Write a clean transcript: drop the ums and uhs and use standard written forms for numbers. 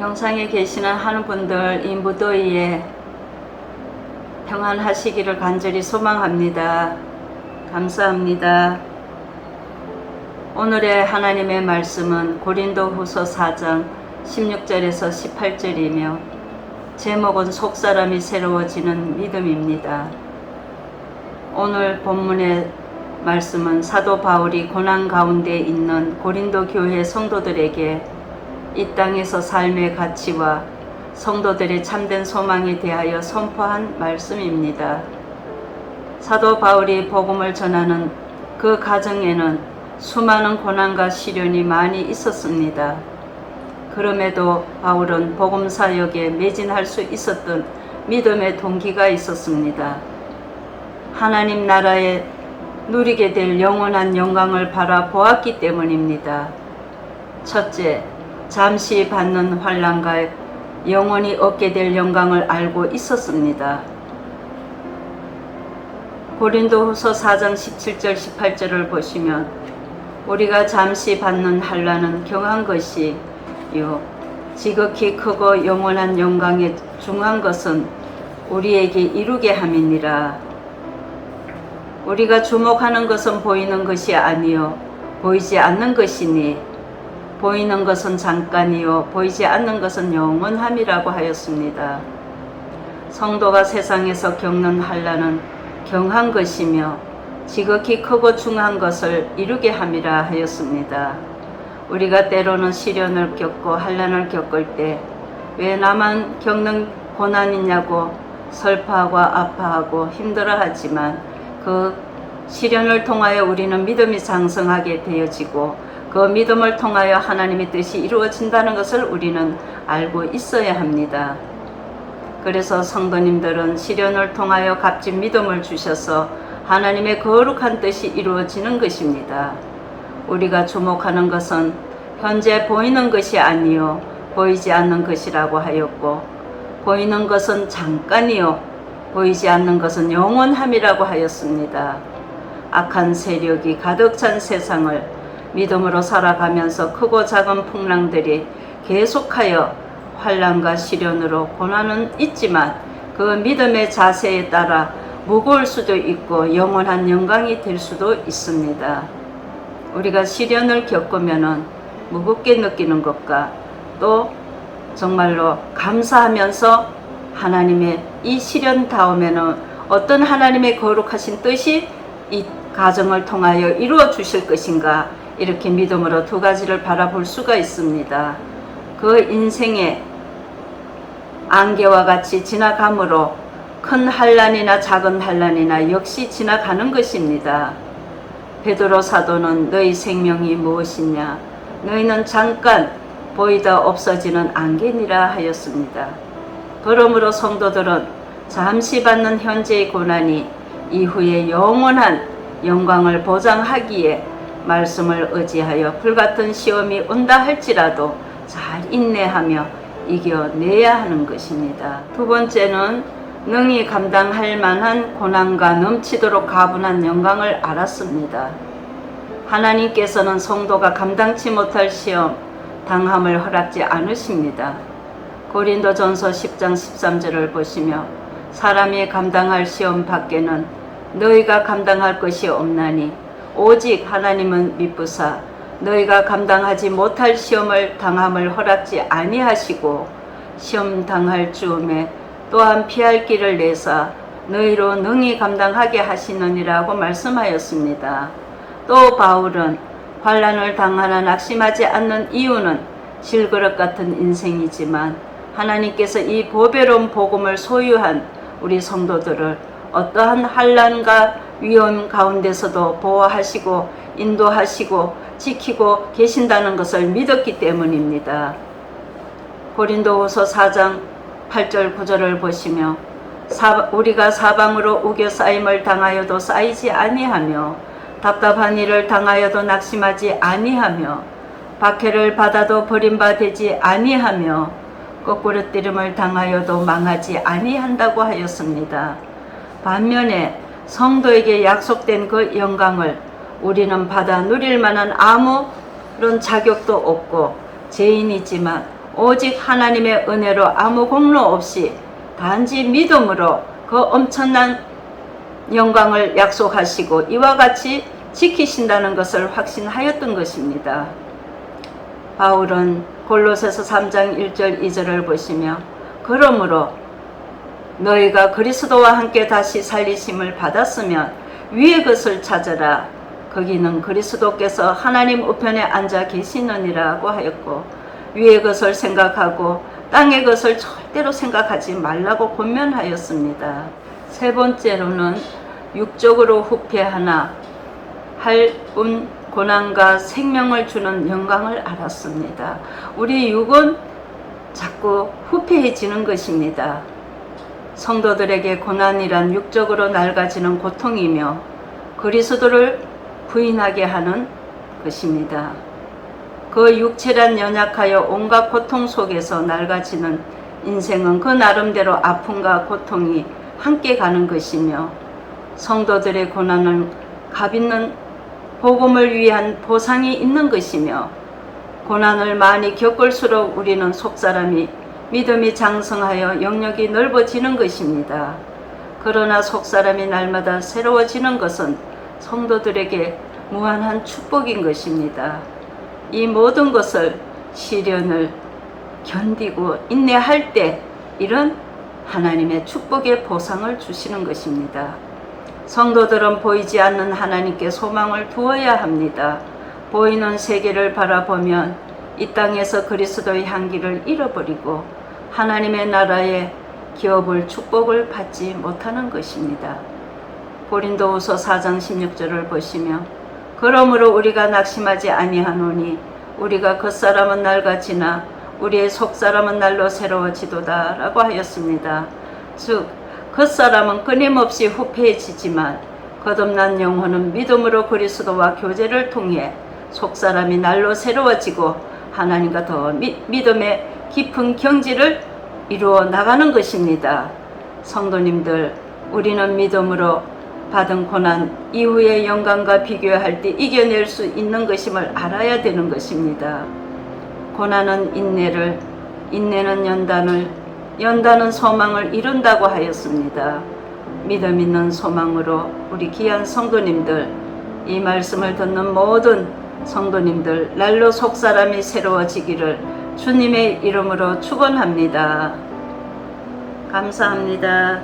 영상에 계시는 하는 분들 이 무더위에 평안하시기를 간절히 소망합니다. 감사합니다. 오늘의 하나님의 말씀은 고린도후서 4장 16절에서 18절이며 제목은 속사람이 새로워지는 믿음입니다. 오늘 본문의 말씀은 사도 바울이 고난 가운데 있는 고린도 교회 성도들에게 이 땅에서 삶의 가치와 성도들의 참된 소망에 대하여 선포한 말씀입니다. 사도 바울이 복음을 전하는 그 가정에는 수많은 고난과 시련이 많이 있었습니다. 그럼에도 바울은 복음 사역에 매진할 수 있었던 믿음의 동기가 있었습니다. 하나님 나라에 누리게 될 영원한 영광을 바라보았기 때문입니다. 첫째, 잠시 받는 환난과 영원히 얻게 될 영광을 알고 있었습니다. 고린도후서 4장 17절 18절을 보시면 우리가 잠시 받는 환난은 경한 것이요 지극히 크고 영원한 영광에 중한 것은 우리에게 이루게 함이니라. 우리가 주목하는 것은 보이는 것이 아니요 보이지 않는 것이니 보이는 것은 잠깐이요 보이지 않는 것은 영원함이라고 하였습니다. 성도가 세상에서 겪는 환난은 경한 것이며 지극히 크고 중한 것을 이루게 함이라 하였습니다. 우리가 때로는 시련을 겪고 환난을 겪을 때 왜 나만 겪는 고난이냐고 슬퍼하고 아파하고 힘들어하지만 그 시련을 통하여 우리는 믿음이 장성하게 되어지고 그 믿음을 통하여 하나님의 뜻이 이루어진다는 것을 우리는 알고 있어야 합니다. 그래서 성도님들은 시련을 통하여 값진 믿음을 주셔서 하나님의 거룩한 뜻이 이루어지는 것입니다. 우리가 주목하는 것은 현재 보이는 것이 아니요 보이지 않는 것이라고 하였고 보이는 것은 잠깐이요 보이지 않는 것은 영원함이라고 하였습니다. 악한 세력이 가득 찬 세상을 믿음으로 살아가면서 크고 작은 풍랑들이 계속하여 환난과 시련으로 고난은 있지만 그 믿음의 자세에 따라 무거울 수도 있고 영원한 영광이 될 수도 있습니다. 우리가 시련을 겪으면 무겁게 느끼는 것과 또 정말로 감사하면서 하나님의 이 시련 다음에는 어떤 하나님의 거룩하신 뜻이 이 가정을 통하여 이루어 주실 것인가 이렇게 믿음으로 두 가지를 바라볼 수가 있습니다. 그 인생의 안개와 같이 지나가므로 큰 환난이나 작은 환난이나 역시 지나가는 것입니다. 베드로 사도는 너희 생명이 무엇이냐 너희는 잠깐 보이다 없어지는 안개니라 하였습니다. 그러므로 성도들은 잠시 받는 현재의 고난이 이후에 영원한 영광을 보장하기에 말씀을 의지하여 불같은 시험이 온다 할지라도 잘 인내하며 이겨내야 하는 것입니다. 두 번째는 능히 감당할 만한 고난과 넘치도록 가분한 영광을 알았습니다. 하나님께서는 성도가 감당치 못할 시험, 당함을 허락지 않으십니다. 고린도전서 10장 13절을 보시며 사람이 감당할 시험 밖에는 너희가 감당할 것이 없나니 오직 하나님은 미쁘사 너희가 감당하지 못할 시험을 당함을 허락지 아니하시고 시험 당할 즈음에 또한 피할 길을 내사 너희로 능히 감당하게 하시느니라고 말씀하였습니다. 또 바울은 환난을 당하나 낙심하지 않는 이유는 질그릇 같은 인생이지만 하나님께서 이 보배로운 복음을 소유한 우리 성도들을 어떠한 환난과 위험 가운데서도 보호하시고 인도하시고 지키고 계신다는 것을 믿었기 때문입니다. 고린도후서 4장 8절 9절을 보시며 우리가 사방으로 우겨 쌓임을 당하여도 쌓이지 아니하며 답답한 일을 당하여도 낙심하지 아니하며 박해를 받아도 버림받지 아니하며 거꾸로 뜨림을 당하여도 망하지 아니한다고 하였습니다. 반면에 성도에게 약속된 그 영광을 우리는 받아 누릴 만한 아무런 자격도 없고 죄인이지만 오직 하나님의 은혜로 아무 공로 없이 단지 믿음으로 그 엄청난 영광을 약속하시고 이와 같이 지키신다는 것을 확신하였던 것입니다. 바울은 골로새서 3장 1절 2절을 보시며 그러므로 너희가 그리스도와 함께 다시 살리심을 받았으면 위의 것을 찾으라. 거기는 그리스도께서 하나님 우편에 앉아 계시느니라고 하였고 위의 것을 생각하고 땅의 것을 절대로 생각하지 말라고 권면하였습니다. 세 번째로는 육적으로 후패하나 할뿐 고난과 생명을 주는 영광을 알았습니다. 우리 육은 자꾸 후패해지는 것입니다. 성도들에게 고난이란 육적으로 낡아지는 고통이며 그리스도를 부인하게 하는 것입니다. 그 육체란 연약하여 온갖 고통 속에서 낡아지는 인생은 그 나름대로 아픔과 고통이 함께 가는 것이며 성도들의 고난은 값있는 복음을 위한 보상이 있는 것이며 고난을 많이 겪을수록 우리는 속사람이 믿음이 장성하여 영역이 넓어지는 것입니다. 그러나 속사람이 날마다 새로워지는 것은 성도들에게 무한한 축복인 것입니다. 이 모든 것을 시련을 견디고 인내할 때 이런 하나님의 축복의 보상을 주시는 것입니다. 성도들은 보이지 않는 하나님께 소망을 두어야 합니다. 보이는 세계를 바라보면 이 땅에서 그리스도의 향기를 잃어버리고 하나님의 나라의 기업을 축복을 받지 못하는 것입니다. 고린도후서 4장 16절을 보시며 그러므로 우리가 낙심하지 아니하노니 우리가 겉사람은 낡아지나 우리의 속사람은 날로 새로워지도다 라고 하였습니다. 즉 겉사람은 끊임없이 후패해지지만 거듭난 영혼은 믿음으로 그리스도와 교제를 통해 속사람이 날로 새로워지고 하나님과 더 믿음의 깊은 경지를 이루어 나가는 것입니다. 성도님들, 우리는 믿음으로 받은 고난 이후의 영광과 비교할 때 이겨낼 수 있는 것임을 알아야 되는 것입니다. 고난은 인내를, 인내는 연단을, 연단은 소망을 이룬다고 하였습니다. 믿음 있는 소망으로 우리 귀한 성도님들, 이 말씀을 듣는 모든 성도님들 날로 속사람이 새로워지기를 주님의 이름으로 축원합니다. 감사합니다.